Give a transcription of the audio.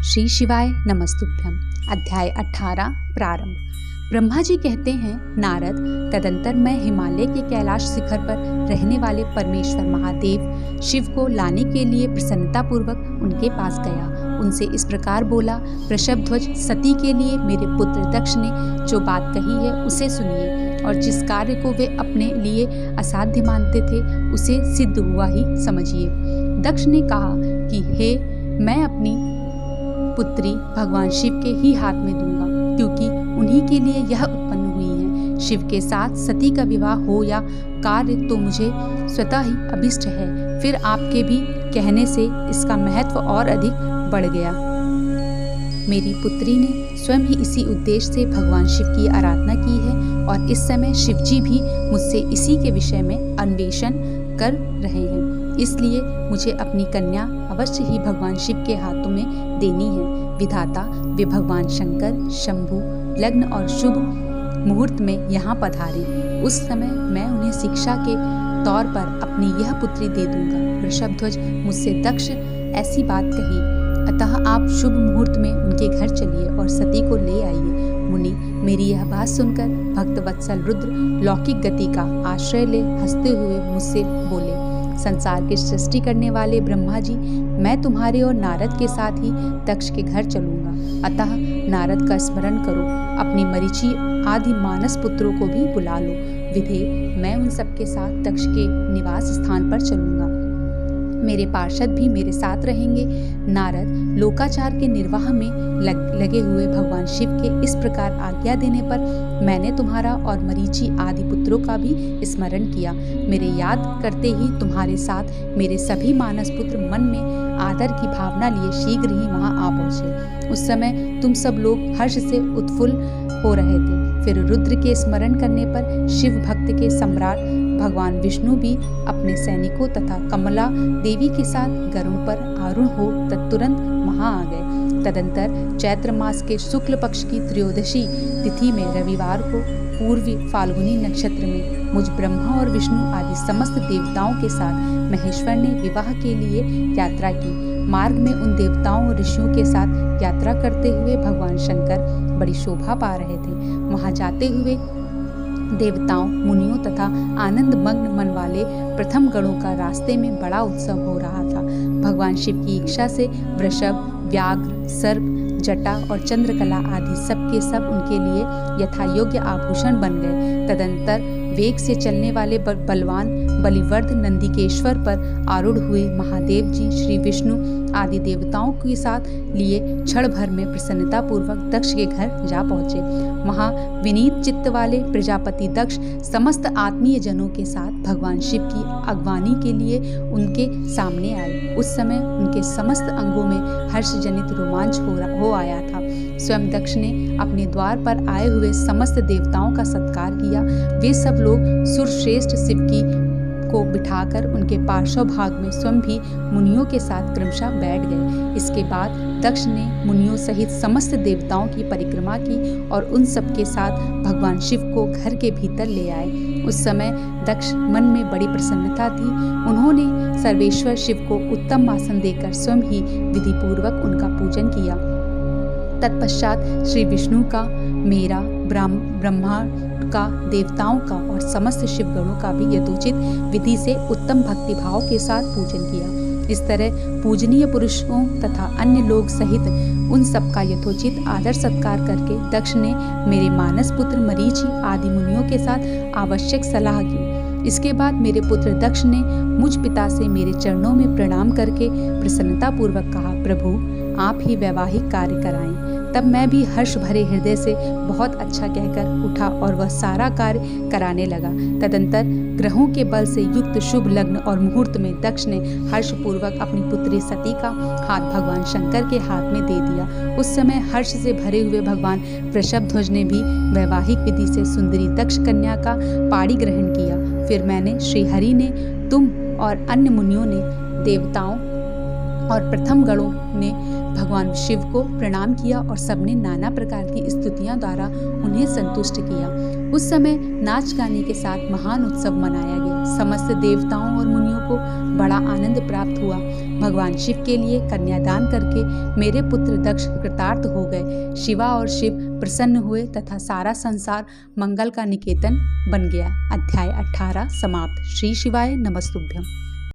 श्री शिवाय नमस्तुभ्यम। अध्याय 18 प्रारंभ। ब्रह्मा जी कहते हैं, नारद, तदंतर मैं हिमालय के कैलाश शिखर पर रहने वाले परमेश्वर महादेव शिव को लाने के लिए प्रसन्नतापूर्वक उनके पास गया। उनसे इस प्रकार बोला, वृषभध्वज, सती के लिए मेरे पुत्र दक्ष ने जो बात कही है उसे सुनिए, और जिस कार्य को वे अपने लिए असाध्य मानते थे उसे सिद्ध हुआ ही समझिए। दक्ष ने कहा कि हे, मैं अपनी पुत्री भगवान शिव के ही हाथ में दूंगा, क्योंकि उन्हीं के लिए यह उत्पन्न हुई है। शिव के साथ सती का विवाह हो या कार्य तो मुझे स्वतः ही अभिष्ट है। फिर आपके भी कहने से इसका महत्व और अधिक बढ़ गया। मेरी पुत्री ने स्वयं ही इसी उद्देश्य से भगवान शिव की आराधना की है, और इस समय शिव जी भी मुझसे इसी के विषय में अन्वेषण कर रहे हैं। इसलिए मुझे अपनी कन्या अवश्य ही भगवान शिव के हाथों में देनी है। विधाता वे भगवान शंकर शंभु लग्न और शुभ मुहूर्त में यहाँ पधारे। उस समय मैं उन्हें शिक्षा के तौर पर अपनी यह पुत्री दे दूंगा। वृषभध्वज, मुझसे दक्ष ऐसी बात कही, अतः आप शुभ मुहूर्त में उनके घर चलिए और सती को ले आइए। मुनि, मेरी यह बात सुनकर भक्त वत्सल रुद्र लौकिक गति का आश्रय ले हंसते हुए मुझसे बोले, संसार की सृष्टि करने वाले ब्रह्मा जी, मैं तुम्हारे और नारद के साथ ही दक्ष के घर चलूंगा। अतः नारद का स्मरण करो, अपनी मरीचि आदि मानस पुत्रों को भी बुला लो। विधे, मैं उन सबके साथ दक्ष के निवास स्थान पर चलूंगा। मेरे पार्षद भी मेरे साथ रहेंगे। नारद लोकाचार के निर्वाह में लगे हुए भगवान शिव के इस प्रकार आज्ञा देने पर मैंने तुम्हारा और मरीचि आदि पुत्रों का भी स्मरण किया। मेरे याद करते ही तुम्हारे साथ मेरे सभी मानस पुत्र मन में आदर की भावना लिए शीघ्र ही वहां आ पहुंचे। उस समय तुम सब लोग हर्ष से उत्फुल्ल हो रहे थे। फिर रुद्र के स्मरण करने पर शिव भक्त के सम्राट भगवान विष्णु भी अपने सैनिकों तथा कमला देवी के साथ गरुड़ पर आरूढ़ हो तत्तुरंत वहां आ गए। तदंतर चैत्र मास के शुक्ल पक्ष की त्रयोदशी तिथि में रविवार को पूर्वी फाल्गुनी नक्षत्र में मुझ ब्रह्मा और विष्णु आदि समस्त देवताओं के साथ महेश्वर ने विवाह के लिए यात्रा की। मार्ग में उन देवताओं और ऋषियों के साथ यात्रा करते हुए भगवान शंकर बड़ी शोभा पा रहे थे। वहां जाते हुए देवताओं, मुनियों तथा आनंद मग्न मन वाले प्रथम गणों का रास्ते में बड़ा उत्सव हो रहा था। भगवान शिव की इच्छा से वृषभ, व्याघ्र, सर्प, जटा और चंद्रकला आदि सब के सब उनके लिए यथा योग्य आभूषण बन गए। तदंतर वेग से चलने वाले बलवान बलिवर्ध नंदिकेश्वर पर आरूढ़ हुए महादेव जी श्री विष्णु आदि देवताओं के साथ लिए क्षण भर में प्रसन्नता पूर्वक दक्ष के घर जा पहुंचे। वहां विनीत चित्त वाले प्रजापति दक्ष समस्त आत्मीय जनों के साथ भगवान शिव की अगवानी के लिए उनके सामने आए। उस समय उनके समस्त अंगों में हर्षजनित रोमांच हो आया था। स्वयं दक्ष ने अपने द्वार पर आए हुए समस्त देवताओं का सत्कार किया। वे सब लोग सुरश्रेष्ठ शिव की को बिठाकर उनके पार्श्व भाग में स्वयं भी मुनियों के साथ क्रमशः बैठ गए। इसके बाद दक्ष ने मुनियों सहित समस्त देवताओं की परिक्रमा की और उन सब के साथ भगवान शिव को घर के भीतर ले आए। उस समय दक्ष मन में बड़ी प्रसन्नता थी। उन्होंने सर्वेश्वर शिव को उत्तम आसन देकर स्वयं ही विधि पूर्वक उनका पूजन किया। तत्पश्चात श्री विष्णु का, मेरा, ब्रह्मा का, देवताओं का और समस्त शिवगणों का भी यथोचित विधि से उत्तम भक्ति भाव के साथ पूजन किया। इस तरह पूजनीय पुरुषों तथा अन्य लोग सहित उन सब का यथोचित आदर सत्कार करके दक्ष ने मेरे मानस पुत्र मरीचि आदि मुनियों के साथ आवश्यक सलाह की। इसके बाद मेरे पुत्र दक्ष ने मुझ पिता से मेरे चरणों में प्रणाम करके प्रसन्नता पूर्वक कहा, प्रभु आप ही वैवाहिक कार्य कराएं। तब मैं भी हर्ष भरे हृदय से बहुत अच्छा कहकर उठा और वह सारा कार्य कराने लगा। तदंतर ग्रहों के बल से युक्त शुभ लग्न और मुहूर्त में दक्ष ने हर्षपूर्वक अपनी पुत्री सती का हाथ भगवान शंकर के हाथ में दे दिया। उस समय हर्ष से भरे हुए भगवान वृषभध्वज ने भी वैवाहिक विधि से सुंदरी दक्ष कन्या का पाणी ग्रहण किया। फिर मैंने, श्री हरि ने, तुम और अन्य मुनियों ने, देवताओं और प्रथम गणों ने भगवान शिव को प्रणाम किया और सबने नाना प्रकार की स्तुतियां द्वारा उन्हें संतुष्ट किया। उस समय नाच गाने के साथ महान उत्सव मनाया गया। समस्त देवताओं और मुनियों को बड़ा आनंद प्राप्त हुआ। भगवान शिव के लिए कन्यादान करके मेरे पुत्र दक्ष कृतार्थ हो गए। शिवा और शिव प्रसन्न हुए तथा सारा संसार मंगल का निकेतन बन गया। अध्याय 18 समाप्त। श्री शिवाय नमस्तुभ्यम।